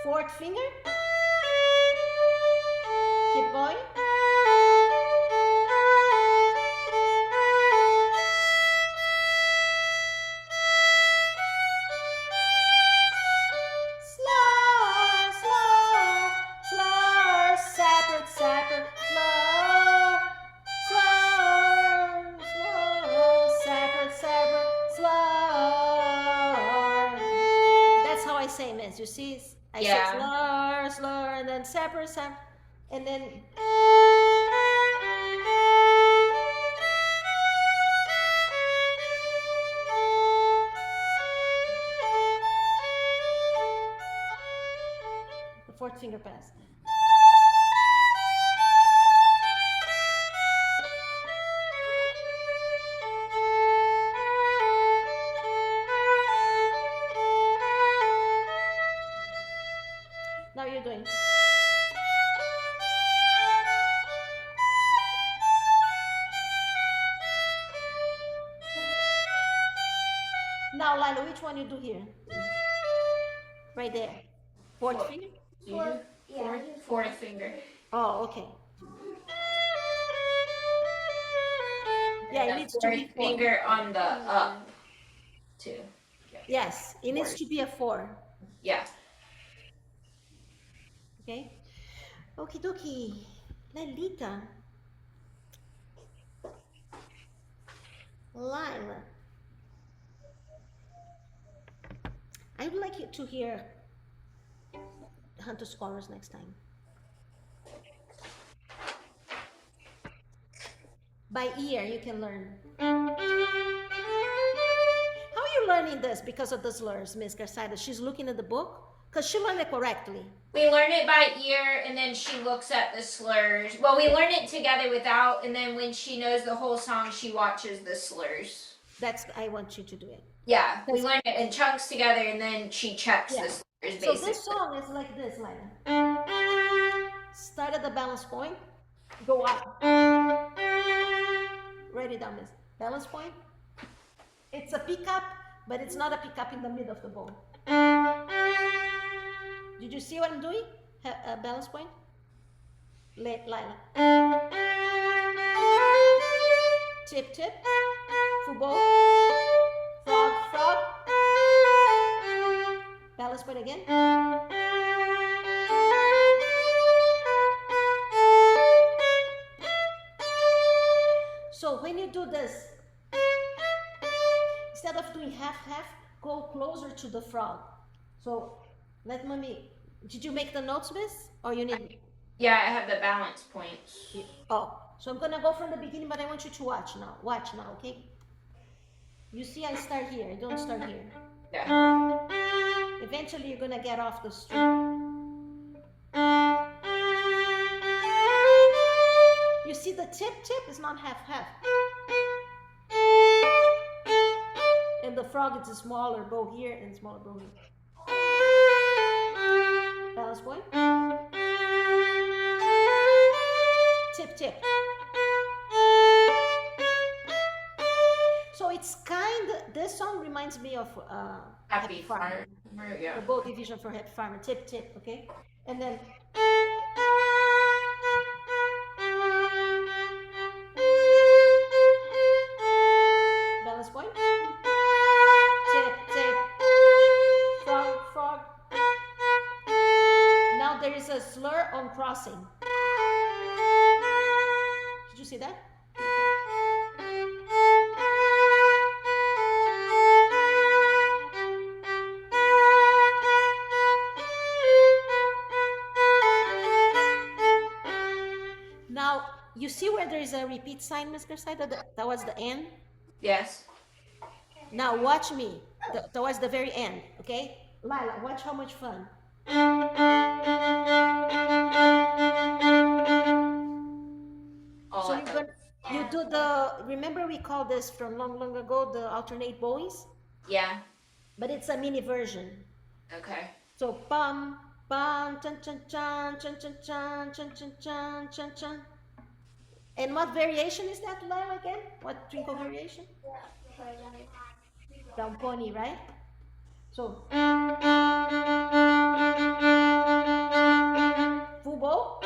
S1: Fourth finger. Keep going. Slur, slur, slur, separate, separate, slur, slur, slur, separate, separate, slur. That's how I say, miss. You see, I say
S2: Yeah.
S1: slur, slur, and then separate, separate, and then. The fourth finger pass. Now you're doing. Now, Lila, which one you do here? Right there. Fourth finger?
S3: Fourth. Yeah.
S2: Fourth finger.
S1: Oh, okay. Yeah, it needs to be
S2: Fourth
S1: four.
S2: finger on the up. Too.
S1: Yes, it needs to be a four.
S2: Yeah.
S1: Okay. Okie dokie. Lalita. Lila. I would like you to hear Hunter's Chorus next time. By ear, you can learn. How are you learning this because of the slurs, Miss Garcida? She's looking at the book? Because she learned it correctly.
S2: We learn it by ear, and then she looks at the slurs. Well, we learn it together without, and then when she knows the whole song, she watches the slurs.
S1: I want you to do it.
S2: Yeah, we learn it in chunks together, and then she checks the slurs, basically.
S1: So this song is like this, Lila. Start at the balance point, go up. Write it down, miss. Balance point, It's a pickup, but it's not a pickup in the middle of the bow. Did you see what I'm doing? A balance point? Lyla. Tip, tip. Full bow. Frog, frog. Balance point again. So when you do this, instead of doing half-half, go closer to the frog. So let mommy, did you make the notes, miss? Or you need?
S2: Yeah, I have the balance points.
S1: Oh, so I'm gonna go from the beginning, but I want you to watch now. Watch now, okay? You see I start here, I don't start here.
S2: Yeah.
S1: Eventually you're gonna get off the string. You see the tip is not half-half. And the frog is a smaller bow here and smaller bow here. Balance point. Tip, tip. So it's this song reminds me of
S2: Happy Farmer. Yeah.
S1: The bow division for Happy Farmer. Tip, tip, okay? And then balance point. Tip, tip. Frog, frog. Now there is a slur on crossing. Did you see that? Now, you see where there is a repeat sign, Ms. Garcia? That was the end?
S2: Yes.
S1: Now, watch me towards the very end, okay? Lyla, watch how much fun. So you do remember we called this from long ago, the alternate bowings?
S2: Yeah.
S1: But it's a mini version.
S2: Okay.
S1: So, bum, bum, chan, chan, chan, chan, chan, chan, chan, chan, chan, chan, chan. And what variation is that, Lyla, again? What twinkle variation? Down pony, right? So, full bow,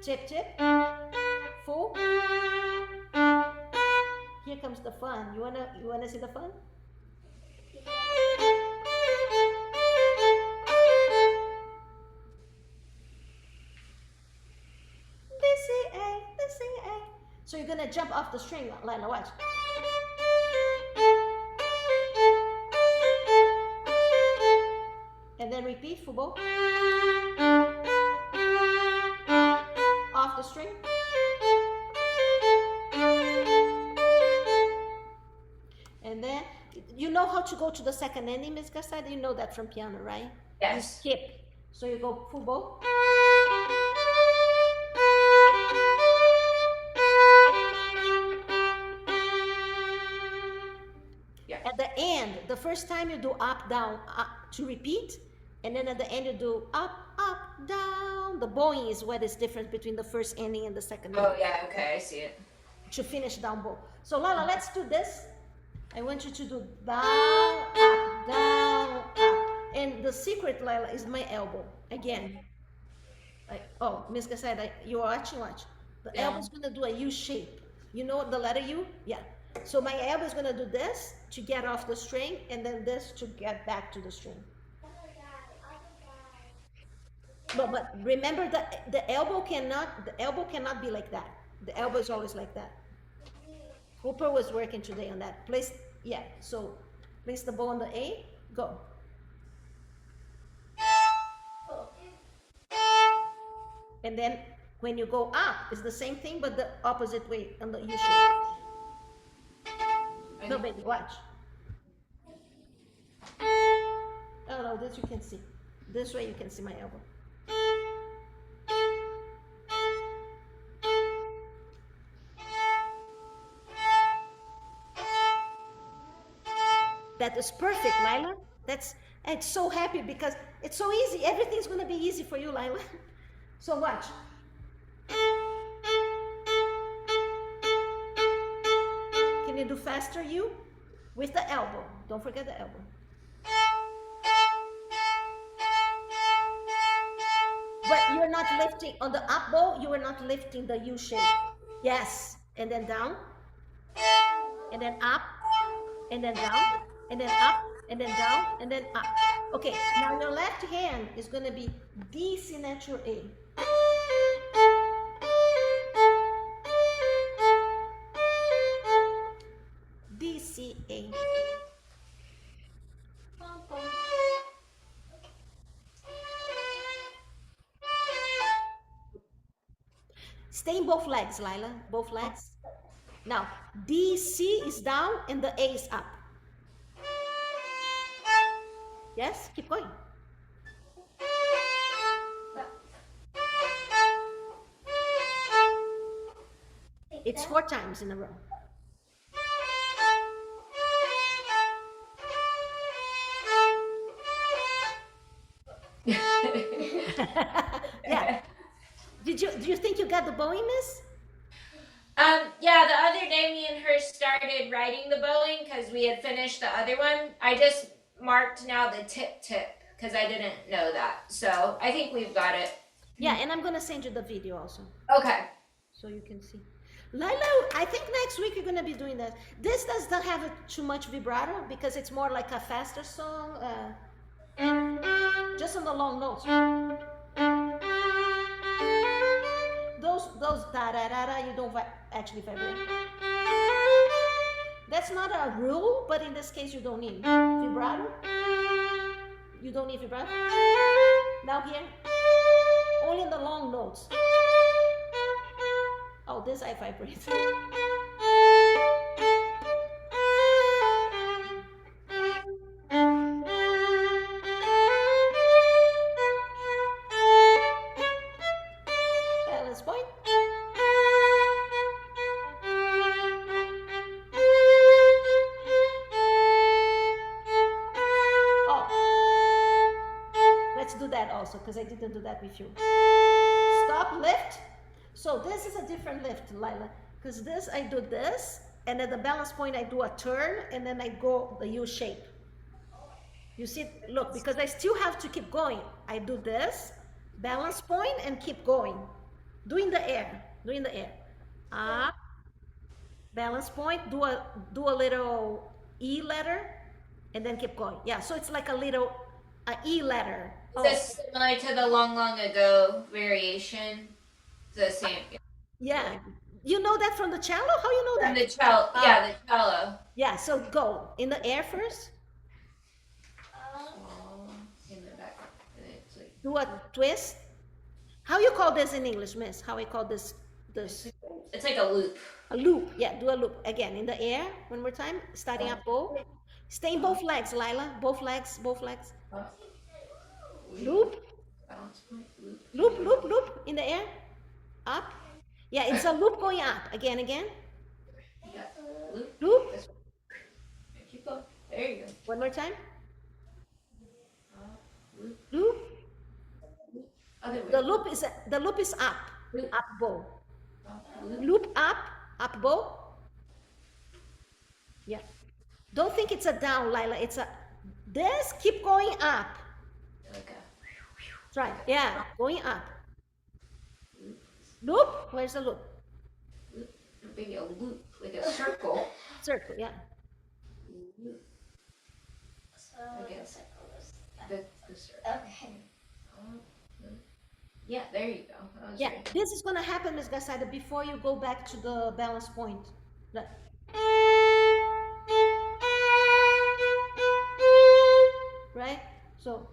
S1: tip, tip, full. Here comes the fun. You wanna see the fun? So you're gonna jump off the string, Lyla, watch. And then repeat, full bow. Off the string. And then, you know how to go to the second ending, Ms. Garcia? You know that from piano, right?
S2: Yes.
S1: You skip. So you go full bow. At the end, the first time you do up, down, up to repeat, and then at the end you do up, up, down. The bowing is what is different between the first ending and the second ending.
S2: Oh yeah, okay, I see it.
S1: To finish down bow. So Lyla, let's do this. I want you to do down, up, down, up. And the secret, Lyla, is my elbow. Again. Miss Garcia, you are watching, watch. The elbow's gonna do a U shape. You know the letter U? Yeah. So my elbow is going to do this to get off the string, and then this to get back to the string. But remember that the elbow cannot be like that. The elbow is always like that. Hooper was working today on that. Place the bow on the A, go. And then when you go up, it's the same thing, but the opposite way on the U shape. No, baby, watch. Oh no, this you can see. This way you can see my elbow. That is perfect, Lyla. I'm so happy because it's so easy. Everything's gonna be easy for you, Lyla. So watch. Can you do faster, you? with the elbow. Don't forget the elbow. But you're not lifting on the up bow, you are not lifting the U shape. Yes. And then down. And then up. And then down. And then up. And then down. And then up. Okay. Now your left hand is going to be D C natural A. D C A. Stay in both legs, Lyla. Both legs. Now, D, C is down and the A is up. Yes? Keep going. It's 4 times in a row. Yeah. Do you think you got the bowing, miss?
S2: Yeah, the other day me and her started writing the bowing because we had finished the other one. I just marked now the tip because I didn't know that. So I think we've got it.
S1: Yeah, and I'm going to send you the video also.
S2: Okay.
S1: So you can see. Lyla, I think next week you're going to be doing that. This does not have too much vibrato because it's more like a faster song. Just on the long notes. Those da da da da, you don't actually vibrate. That's not a rule, but in this case you don't need vibrato. You don't need vibrato. Now here, only in the long notes. Oh, this I vibrate. Balance point. Oh, let's do that also because I didn't do that with you. Stop, lift. So this is a different lift, Lyla, because this I do this, and at the balance point I do a turn, and then I go the U shape. You see, look, because I still have to keep going. I do this, balance point, and keep going. Doing the air. Up, balance point, do a little E letter, and then keep going. Yeah, so it's like a little E letter.
S2: Is this similar to the long, long ago variation? The same.
S1: Yeah. You know that from the cello? How you know that?
S2: From the cello. Yeah, the cello.
S1: Yeah, so go. In the air first.
S2: In the back. It's like,
S1: Do a twist. How you call this in English, miss? How we call this?
S2: it's like a loop.
S1: A loop. Yeah, do a loop. Again, in the air. One more time. Starting up bow. Stay in both legs, Lyla. Both legs. Loop.
S2: Balance point,
S1: Loop, loop, loop. In the air. Up. Yeah, it's a loop going up. Again.
S2: Yeah. Loop.
S1: Loop.
S2: This one. Keep going. There you go.
S1: One more time.
S2: Loop.
S1: Loop.
S2: Other way.
S1: The loop is up.
S2: Loop.
S1: Up bow.
S2: Loop.
S1: Loop up bow. Yeah. Don't think it's a down, Lyla. It's a this. Keep going up.
S2: Like a
S1: Try. Yeah, going up. Loop. Where's the loop?
S2: loop. Maybe a loop, like a circle.
S1: Circle. Yeah.
S2: Loop.
S3: So
S2: I guess.
S3: the
S2: The circle.
S3: okay.
S2: Yeah, there you go. That was
S1: Yeah.
S2: right.
S1: This is gonna happen, Ms. Gasada, before you go back to the balance point. Right. Right. So.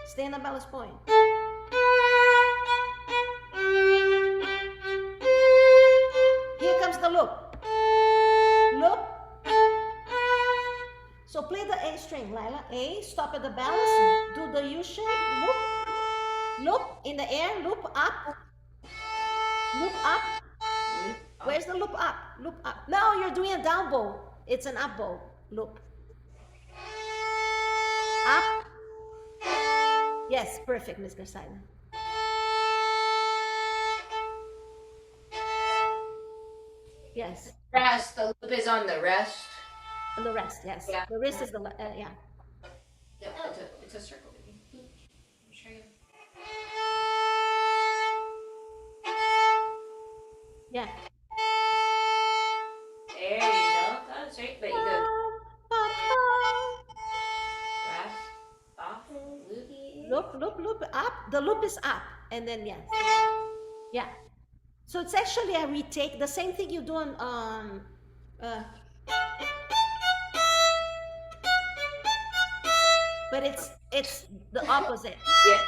S1: Stay in the balance point. Here comes the loop. Loop. So play the A string, Lyla. A, stop at the balance, do the U shape, loop. Loop in the air, loop up. Loop up. Where's the loop up? Loop up. No, you're doing a down bow. It's an up bow loop. Up. Yes, perfect, Miss Garcia. Yes.
S2: Rest. The loop is on the rest.
S1: And the rest, yes.
S2: Yeah.
S1: The wrist is the, yeah.
S2: Yep, it's a circle, baby. Let me show you.
S1: Yeah.
S2: There you go. That's right. But you go rest, off, loop.
S1: Loop, up. The loop is up. And then, yes. Yeah. So it's actually a retake, the same thing you do on, but it's the opposite.
S2: Yeah.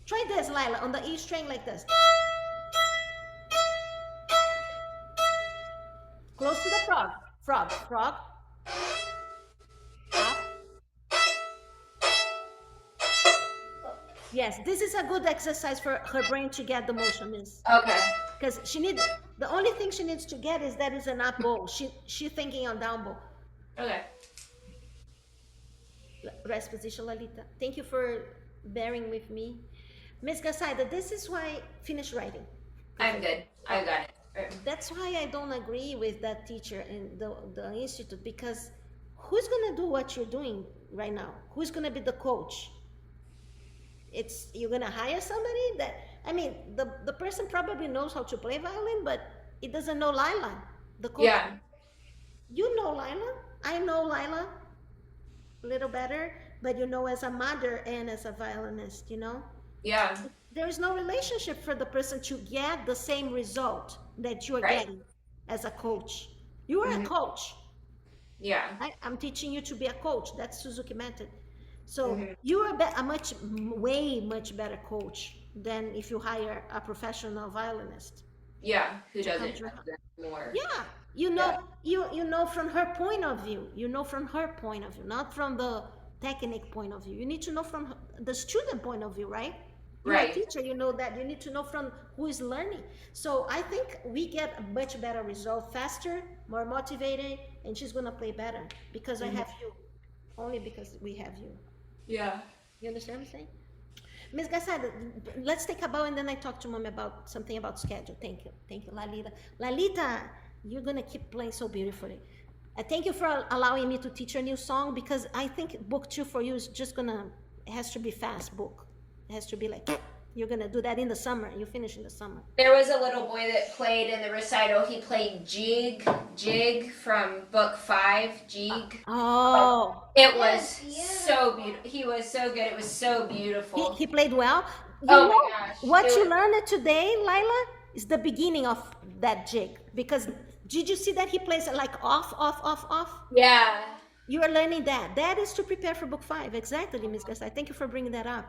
S1: Try this, Lila, on the E string like this. Close to the frog. Frog. Up. Yes, this is a good exercise for her brain to get the motion, Miss.
S2: Okay.
S1: Because the only thing she needs to get is that is an up bow. She thinking on down bow.
S2: Okay.
S1: Rest position, Lalita. Thank you for bearing with me. Miss Gasaida, this is why finish writing.
S2: I'm good. I got it.
S1: That's why I don't agree with that teacher in the institute, because who's gonna do what you're doing right now? Who's gonna be the coach? You're gonna hire somebody that, I mean, the person probably knows how to play violin, but it doesn't know Lyla, the coach.
S2: Yeah.
S1: You know Lyla. I know Lyla a little better, but you know, as a mother and as a violinist, you know?
S2: Yeah.
S1: There is no relationship for the person to get the same result that you are
S2: Right.
S1: getting as a coach. You are a coach.
S2: Yeah.
S1: I'm teaching you to be a coach. That's Suzuki method. So you are way much better coach than if you hire a professional violinist.
S2: Yeah. Who doesn't
S1: comes
S2: know that more?
S1: Yeah, you know, you know from her point of view. You know from her point of view, not from the technique point of view. You need to know from the student point of view, right? You're
S2: Right.
S1: a teacher, you know that. You need to know from who is learning. So I think we get a much better result, faster, more motivated, and she's gonna play better because I have you. Only because we have you.
S2: Yeah.
S1: You understand what I'm saying? Ms. Gasada, let's take a bow and then I talk to Mommy about something about schedule. Thank you. Thank you, Lalita. Lalita, you're going to keep playing so beautifully. Thank you for allowing me to teach a new song, because I think book 2 for you is just going to, it has to be fast book. It has to be like, you're going to do that in the summer. You finish in the summer.
S2: There was a little boy that played in the recital. He played Jig from book 5, Jig.
S1: Oh.
S2: It was so beautiful. He was so good. It was so beautiful.
S1: He played well. You
S2: Oh
S1: know,
S2: my gosh.
S1: what
S2: It
S1: you
S2: was-
S1: learned today, Lila, is the beginning of that jig. Because did you see that he plays it like off?
S2: Yeah.
S1: You are learning that. That is to prepare for book 5. Exactly, Ms. Gasai. Thank you for bringing that up.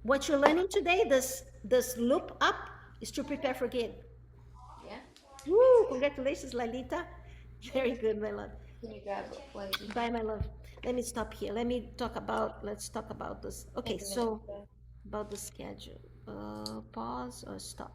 S1: What you're learning today, this loop up, is to prepare for gig.
S2: Yeah.
S1: Woo! Congratulations, Lalita. Very good, my love.
S2: Can you grab it, please?
S1: Bye, my love. Let me stop here. Let's talk about this. Okay, so about the schedule. Pause or stop.